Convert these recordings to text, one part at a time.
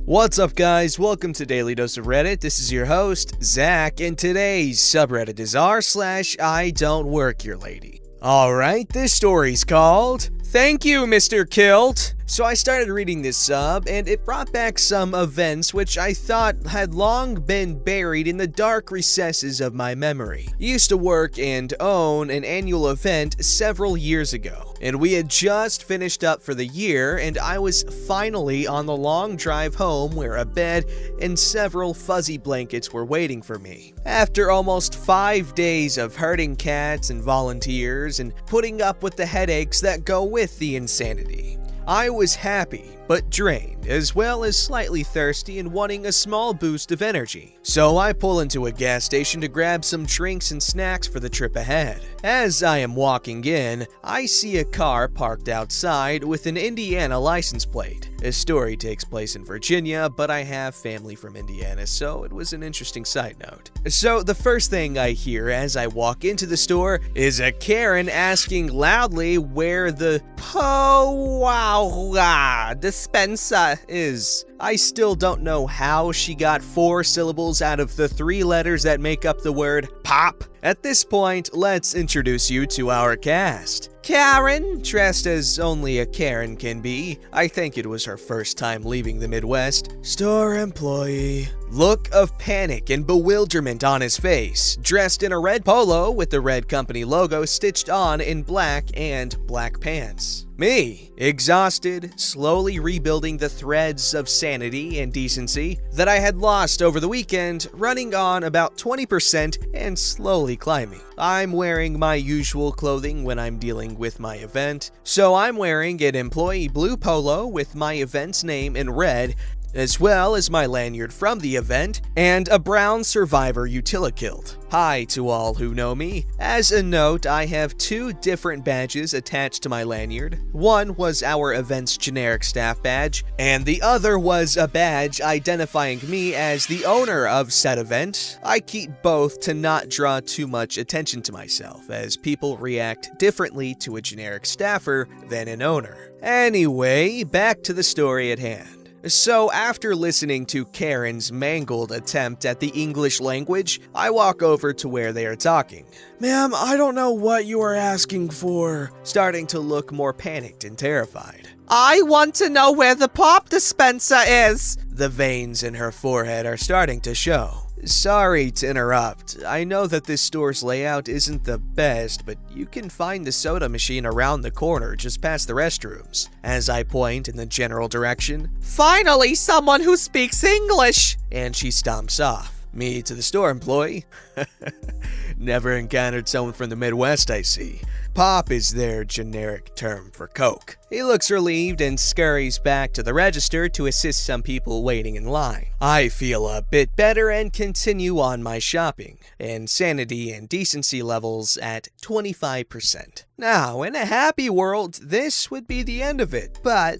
What's up, guys? Welcome to Daily Dose of Reddit. This is your host, Zach, and today's subreddit is r/IDontWorkHerLady. Alright, this story's called Thank You, Mr. Kilt. So I started reading this sub, and it brought back some events which I thought had long been buried in the dark recesses of my memory. I used to work and own an annual event several years ago, and we had just finished up for the year, and I was finally on the long drive home where a bed and several fuzzy blankets were waiting for me. After almost 5 days of herding cats and volunteers and putting up with the headaches that go with the insanity, I was happy, but drained, as well as slightly thirsty and wanting a small boost of energy. So I pull into a gas station to grab some drinks and snacks for the trip ahead. As I am walking in, I see a car parked outside with an Indiana license plate. This story takes place in Virginia, but I have family from Indiana, so it was an interesting side note. So the first thing I hear as I walk into the store is a Karen asking loudly where the dispenser is. I still don't know how she got 4 syllables out of the 3 letters that make up the word pop. At this point, let's introduce you to our cast. Karen, dressed as only a Karen can be. I think it was her first time leaving the Midwest. Store employee. Look of panic and bewilderment on his face, dressed in a red polo with the red company logo stitched on in black and black pants. Me, exhausted, slowly rebuilding the threads of sanity and decency that I had lost over the weekend, running on about 20% and slowly climbing. I'm wearing my usual clothing when I'm dealing with my event, so I'm wearing an employee blue polo with my event's name in red, as well as my lanyard from the event, and a brown Survivor Utilikilt. Hi to all who know me. As a note, I have 2 different badges attached to my lanyard. One was our event's generic staff badge, and the other was a badge identifying me as the owner of said event. I keep both to not draw too much attention to myself, as people react differently to a generic staffer than an owner. Anyway, back to the story at hand. So after listening to Karen's mangled attempt at the English language, I walk over to where they are talking. Ma'am, I don't know what you are asking for. Starting to look more panicked and terrified. I want to know where the pop dispenser is. The veins in her forehead are starting to show. Sorry to interrupt. I know that this store's layout isn't the best, but you can find the soda machine around the corner just past the restrooms. As I point in the general direction, finally someone who speaks English! And she stomps off. Me to the store employee. Never encountered someone from the Midwest, I see. Pop is their generic term for Coke. He looks relieved and scurries back to the register to assist some people waiting in line. I feel a bit better and continue on my shopping, and sanity and decency levels at 25%. Now, in a happy world, this would be the end of it, but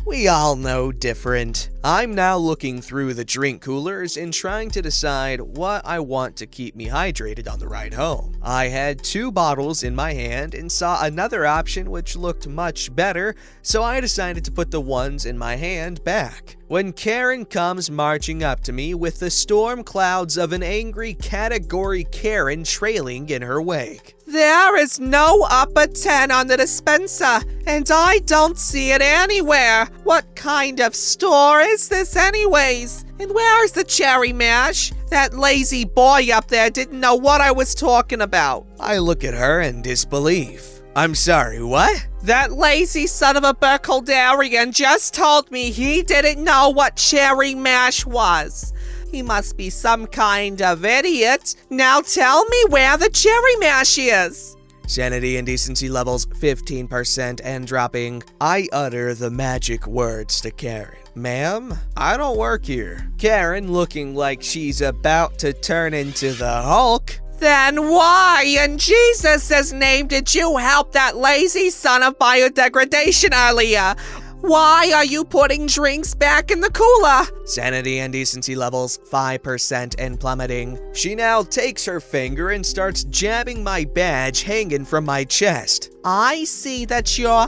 we all know different. I'm now looking through the drink coolers and trying to decide what I want to keep me hydrated on the ride home. I had 2 bottles in my hand and saw another option which looked much better, so I decided to put the ones in my hand back. When Karen comes marching up to me with the storm clouds of an angry category Karen trailing in her wake. There is no upper 10 on the dispenser, and I don't see it anywhere. What kind of store is this anyways? And where is the cherry mash? That lazy boy up there didn't know what I was talking about. I look at her in disbelief. I'm sorry, what? That lazy son of a Burkholdarian just told me he didn't know what cherry mash was. He must be some kind of idiot. Now tell me where the cherry mash is. Sanity and decency levels 15% and dropping. I utter the magic words to Karen. Ma'am, I don't work here. Karen, looking like she's about to turn into the Hulk. Then why in Jesus' name did you help that lazy son of biodegradation earlier? Why are you putting drinks back in the cooler? Sanity and decency levels 5% and plummeting. She now takes her finger and starts jabbing my badge hanging from my chest. I see that you're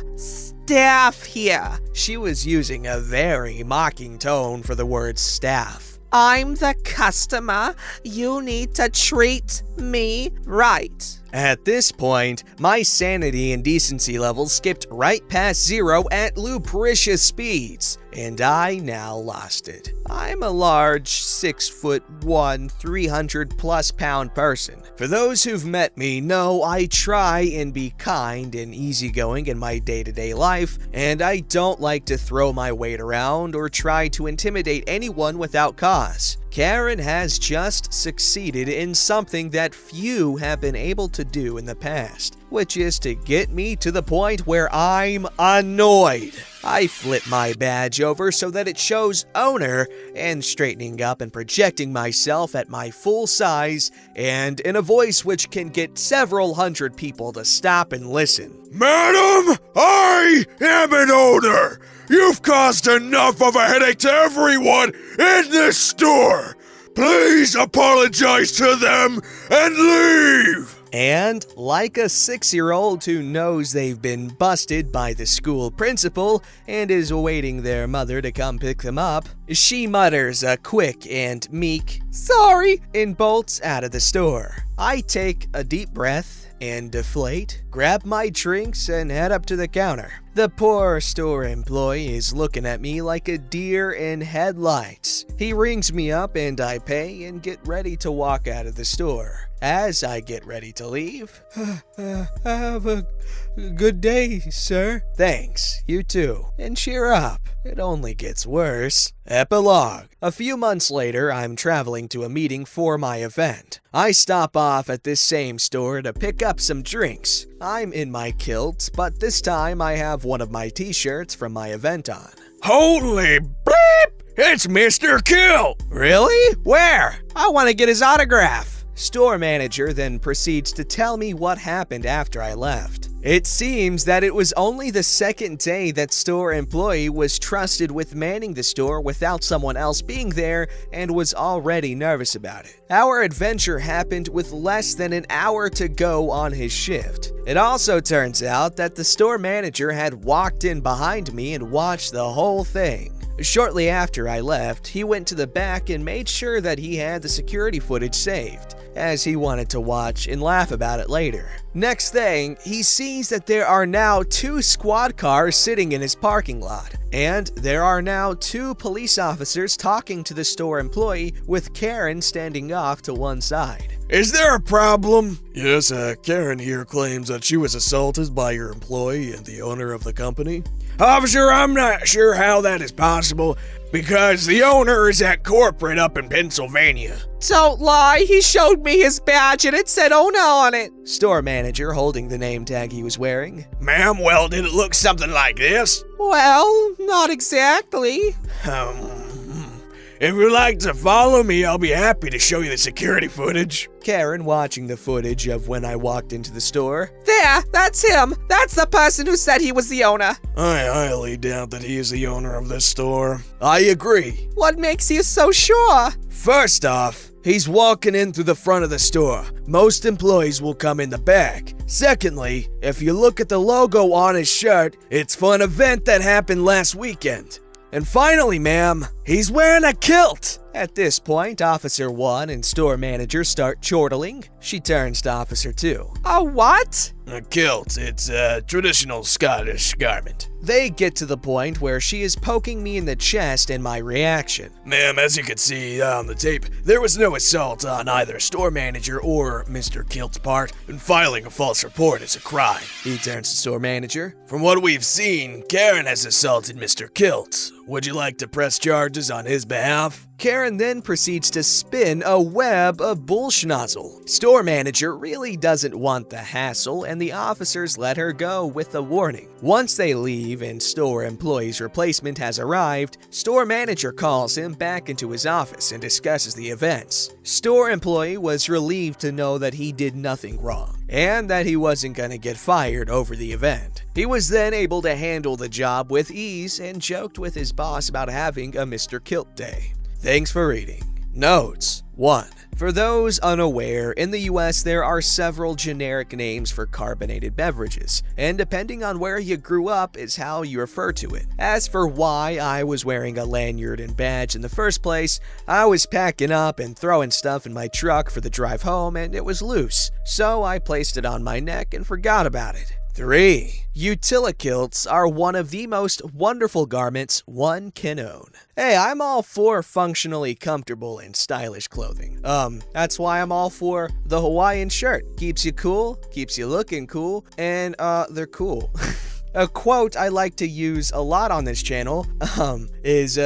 staff here. She was using a very mocking tone for the word staff. I'm the customer. You need to treat me right. At this point, my sanity and decency levels skipped right past 0 at lupricious speeds, and I now lost it. I'm a large 6'1", 300+ pound person. For those who've met me know I try and be kind and easygoing in my day-to-day life, and I don't like to throw my weight around or try to intimidate anyone without cause. Karen has just succeeded in something that few have been able to do in the past, which is to get me to the point where I'm annoyed. I flip my badge over so that it shows owner, and straightening up and projecting myself at my full size and in a voice which can get several hundred people to stop and listen. Madam, I am an owner. You've caused enough of a headache to everyone in this store. Please apologize to them and leave. And like a 6-year-old who knows they've been busted by the school principal and is awaiting their mother to come pick them up, she mutters a quick and meek "sorry" and bolts out of the store. I take a deep breath and deflate, grab my drinks, and head up to the counter. The poor store employee is looking at me like a deer in headlights. He rings me up and I pay and get ready to walk out of the store. As I get ready to leave, have a good day, sir. Thanks, you too. And cheer up, it only gets worse. Epilogue. A few months later, I'm traveling to a meeting for my event. I stop off at this same store to pick up some drinks. I'm in my kilt, but this time I have one of my t-shirts from my event on. Holy bleep! It's Mr. Kilt! Really? Where? I want to get his autograph. Store manager then proceeds to tell me what happened after I left. It seems that it was only the second day that store employee was trusted with manning the store without someone else being there and was already nervous about it. Our adventure happened with less than an hour to go on his shift. It also turns out that the store manager had walked in behind me and watched the whole thing. Shortly after I left, he went to the back and made sure that he had the security footage saved, as he wanted to watch and laugh about it later. Next thing, he sees that there are now 2 squad cars sitting in his parking lot, and there are now 2 police officers talking to the store employee with Karen standing off to one side. Is there a problem? Yes, Karen here claims that she was assaulted by your employee and the owner of the company. Officer, I'm not sure how that is possible, because the owner is at corporate up in Pennsylvania. Don't lie, he showed me his badge and it said owner on it. Store manager holding the name tag he was wearing. Ma'am, well, did it look something like this? Well, not exactly. If you'd like to follow me, I'll be happy to show you the security footage. Karen watching the footage of when I walked into the store. There, that's him. That's the person who said he was the owner. I highly doubt that he is the owner of this store. I agree. What makes you so sure? First off, he's walking in through the front of the store. Most employees will come in the back. Secondly, if you look at the logo on his shirt, it's for an event that happened last weekend. And finally, ma'am, he's wearing a kilt. At this point, Officer 1 and store manager start chortling. She turns to Officer 2. A what? A kilt, it's a traditional Scottish garment. They get to the point where she is poking me in the chest and my reaction. Ma'am, as you can see on the tape, there was no assault on either store manager or Mr. Kilt's part, and filing a false report is a crime. He turns to store manager. From what we've seen, Karen has assaulted Mr. Kilt. Would you like to press charges on his behalf? Karen then proceeds to spin a web of bullschnozzle. Store manager really doesn't want the hassle, and the officers let her go with a warning. Once they leave and store employee's replacement has arrived, store manager calls him back into his office and discusses the events. Store employee was relieved to know that he did nothing wrong, and that he wasn't gonna get fired over the event. He was then able to handle the job with ease and joked with his boss about having a Mr. Kilt day. Thanks for reading. Notes: 1. For those unaware, in the US there are several generic names for carbonated beverages, and depending on where you grew up is how you refer to it. As for why I was wearing a lanyard and badge in the first place, I was packing up and throwing stuff in my truck for the drive home and it was loose, so I placed it on my neck and forgot about it. 3. Kilts are one of the most wonderful garments one can own. Hey, I'm all for functionally comfortable and stylish clothing. That's why I'm all for the Hawaiian shirt. Keeps you cool, keeps you looking cool, and they're cool. A quote I like to use a lot on this channel is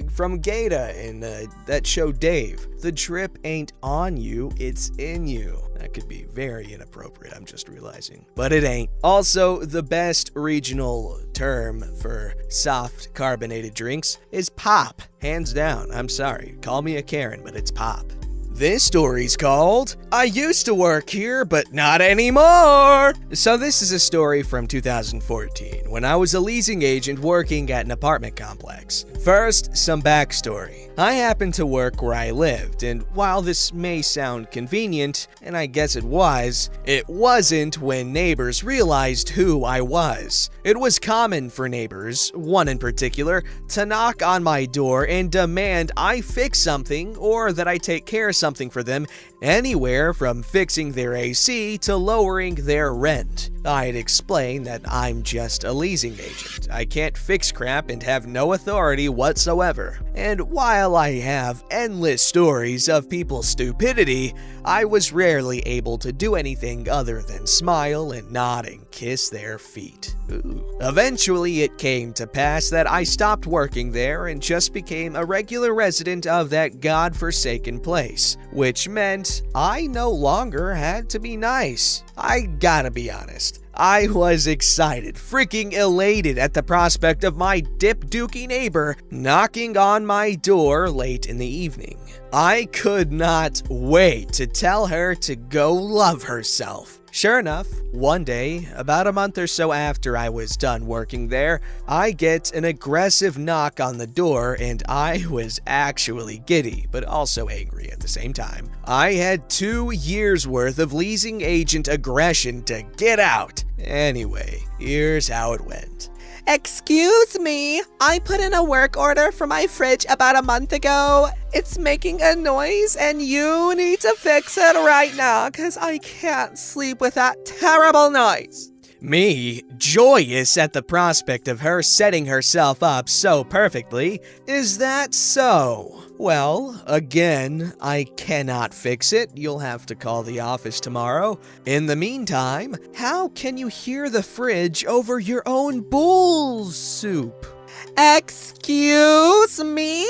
from Gata in that show Dave. The drip ain't on you, it's in you. That could be very inappropriate, I'm just realizing. But it ain't. Also, the best regional term for soft carbonated drinks is pop. Hands down, I'm sorry. Call me a Karen, but it's pop. This story's called, I Used to Work Here, But Not Anymore. So this is a story from 2014, when I was a leasing agent working at an apartment complex. First, some backstory. I happened to work where I lived, and while this may sound convenient, and I guess it wasn't when neighbors realized who I was. It was common for neighbors, one in particular, to knock on my door and demand I fix something or that I take care of something for them, anywhere from fixing their AC to lowering their rent. I'd explain that I'm just a leasing agent. I can't fix crap and have no authority whatsoever. And while I have endless stories of people's stupidity, I was rarely able to do anything other than smile and nod and kiss their feet. Ooh. Eventually, it came to pass that I stopped working there and just became a regular resident of that godforsaken place, which meant I no longer had to be nice. I gotta be honest. I was excited, freaking elated at the prospect of my dip-dookie neighbor knocking on my door late in the evening. I could not wait to tell her to go love herself. Sure enough, one day, about a month or so after I was done working there, I get an aggressive knock on the door and I was actually giddy, but also angry at the same time. I had 2 years worth of leasing agent aggression to get out. Anyway, here's how it went. Excuse me, I put in a work order for my fridge about a month ago. It's making a noise and you need to fix it right now because I can't sleep with that terrible noise. Me, joyous at the prospect of her setting herself up so perfectly. Is that so? Well, again, I cannot fix it. You'll have to call the office tomorrow. In the meantime, how can you hear the fridge over your own bull soup? Excuse me?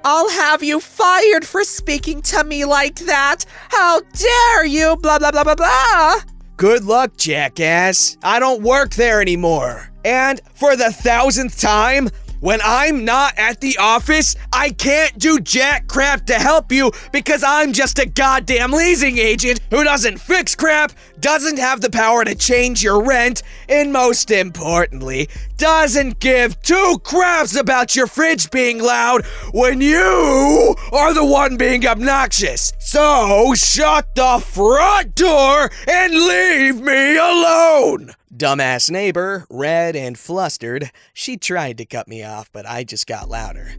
I'll have you fired for speaking to me like that. How dare you, blah, blah, blah, blah, blah. Good luck, jackass. I don't work there anymore. And for the 1000th time, when I'm not at the office, I can't do jack crap to help you because I'm just a goddamn leasing agent who doesn't fix crap, doesn't have the power to change your rent, and most importantly, doesn't give 2 craps about your fridge being loud when you are the one being obnoxious. So shut the front door and leave me alone. Dumbass neighbor, red and flustered, she tried to cut me off, but I just got louder.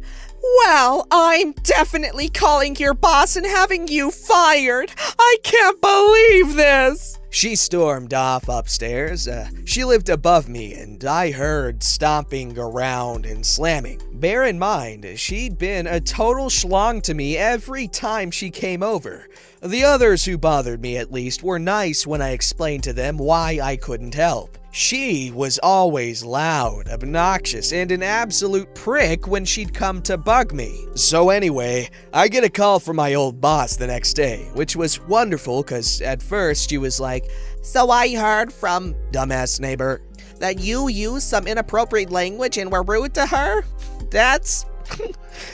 Well, I'm definitely calling your boss and having you fired. I can't believe this. She stormed off upstairs. She lived above me, and I heard stomping around and slamming. Bear in mind, she'd been a total schlong to me every time she came over. The others who bothered me, at least, were nice when I explained to them why I couldn't help. She was always loud, obnoxious, and an absolute prick when she'd come to bug me. So anyway, I get a call from my old boss the next day, which was wonderful because at first she was like, So I heard from dumbass neighbor that you used some inappropriate language and were rude to her? That's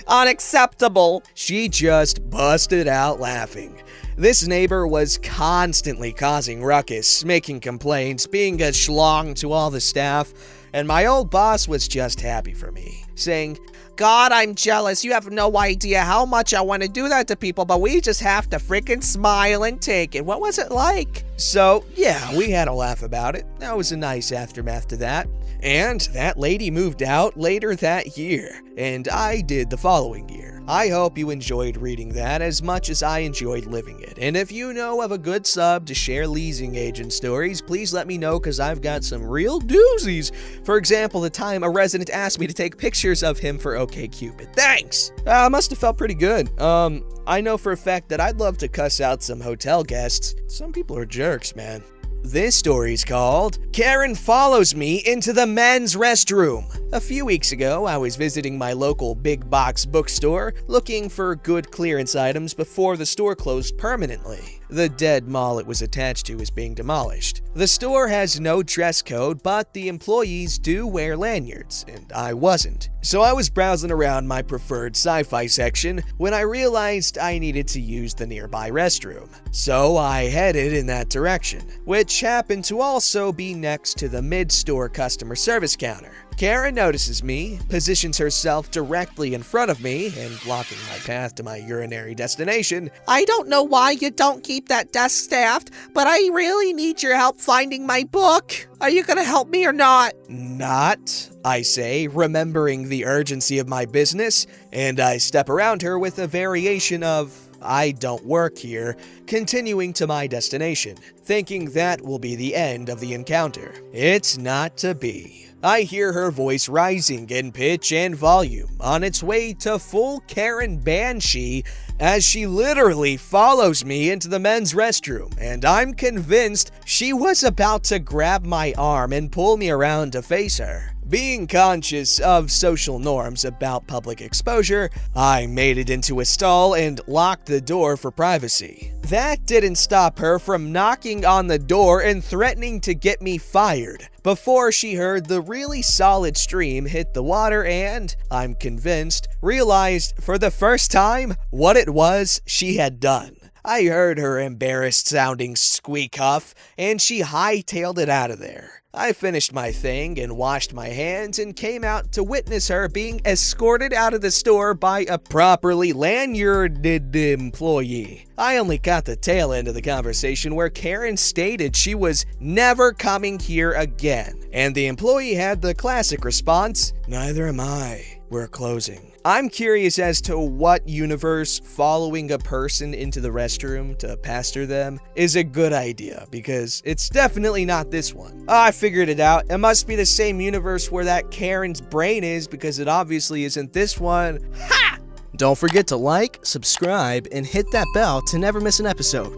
unacceptable. She just busted out laughing. This neighbor was constantly causing ruckus, making complaints, being a schlong to all the staff, and my old boss was just happy for me. saying, God, I'm jealous. You have no idea how much I want to do that to people, but we just have to freaking smile and take it. What was it like? So, yeah, we had a laugh about it. That was a nice aftermath to that. And that lady moved out later that year, and I did the following year. I hope you enjoyed reading that as much as I enjoyed living it. And if you know of a good sub to share leasing agent stories, please let me know because I've got some real doozies. For example, the time a resident asked me to take pictures of him for OkCupid. Thanks! Must have felt pretty good. I know for a fact that I'd love to cuss out some hotel guests. Some people are jerks, man. This story's called Karen Follows Me into the Men's Restroom. A few weeks ago, I was visiting my local big box bookstore looking for good clearance items before the store closed permanently. The dead mall it was attached to is being demolished. The store has no dress code, but the employees do wear lanyards, and I wasn't. So I was browsing around my preferred sci-fi section when I realized I needed to use the nearby restroom. So I headed in that direction, which happened to also be next to the mid-store customer service counter. Karen notices me, positions herself directly in front of me, and blocking my path to my urinary destination. I don't know why you don't keep that desk staffed, but I really need your help finding my book. Are you gonna help me or not? Not, I say, remembering the urgency of my business, and I step around her with a variation of, I don't work here, continuing to my destination, thinking that will be the end of the encounter. It's not to be. I hear her voice rising in pitch and volume on its way to full Karen Banshee as she literally follows me into the men's restroom, and I'm convinced she was about to grab my arm and pull me around to face her. Being conscious of social norms about public exposure, I made it into a stall and locked the door for privacy. That didn't stop her from knocking on the door and threatening to get me fired before she heard the really solid stream hit the water and, I'm convinced, realized for the first time what it was she had done. I heard her embarrassed sounding squeak huff, and she hightailed it out of there. I finished my thing and washed my hands and came out to witness her being escorted out of the store by a properly lanyarded employee. I only got the tail end of the conversation where Karen stated she was never coming here again, and the employee had the classic response, "Neither am I. We're closing." I'm curious as to what universe following a person into the restroom to pester them is a good idea, because it's definitely not this one. I figured it out. It must be the same universe where that Karen's brain is, because it obviously isn't this one. Ha! Don't forget to like, subscribe, and hit that bell to never miss an episode.